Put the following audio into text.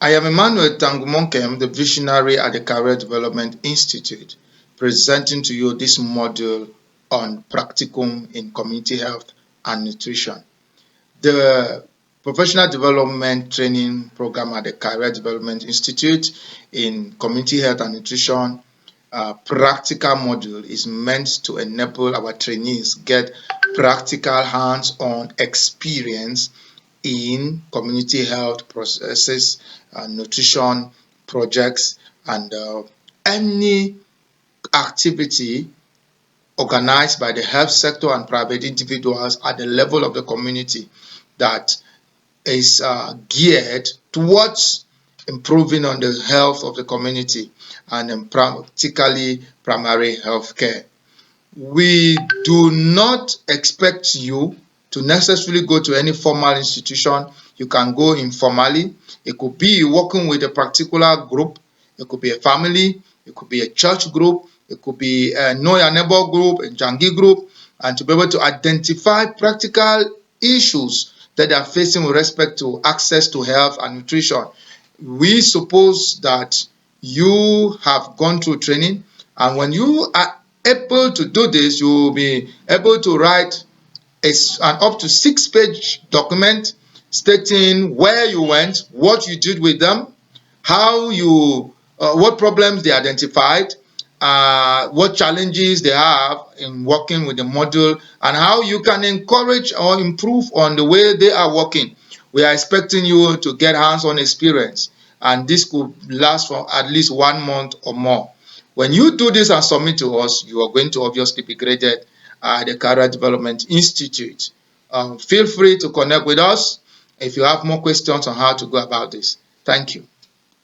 I am Emmanuel Tangumonkem, the visionary at the Career Development Institute, presenting to you this module on practicum in community health and nutrition. The Professional Development Training Program at the Career Development Institute in Community Health and Nutrition practical module is meant to enable our trainees get practical hands-on experience in community health processes, nutrition projects, and any activity organized by the health sector and private individuals at the level of the community that is geared towards improving on the health of the community and practically primary health care. We do not expect you to necessarily go to any formal institution. You can go informally. It could be working with a particular group. It could be a family. It could be a church group. It could be a know your neighbor group, a Jangi group, and to be able to identify practical issues that they are facing with respect to access to health and nutrition. We suppose that you have gone through training, and when you are able to do this, you will be able to write an up to 6-page document stating where you went, what you did with them, how you, what problems they identified, what challenges they have in working with the module, and how you can encourage or improve on the way they are working. We are expecting you to get hands-on experience, and this could last for at least 1 month or more. When you do this and submit to us, you are going to obviously be graded at the Career Development Institute. Feel free to connect with us if you have more questions on how to go about this. Thank you.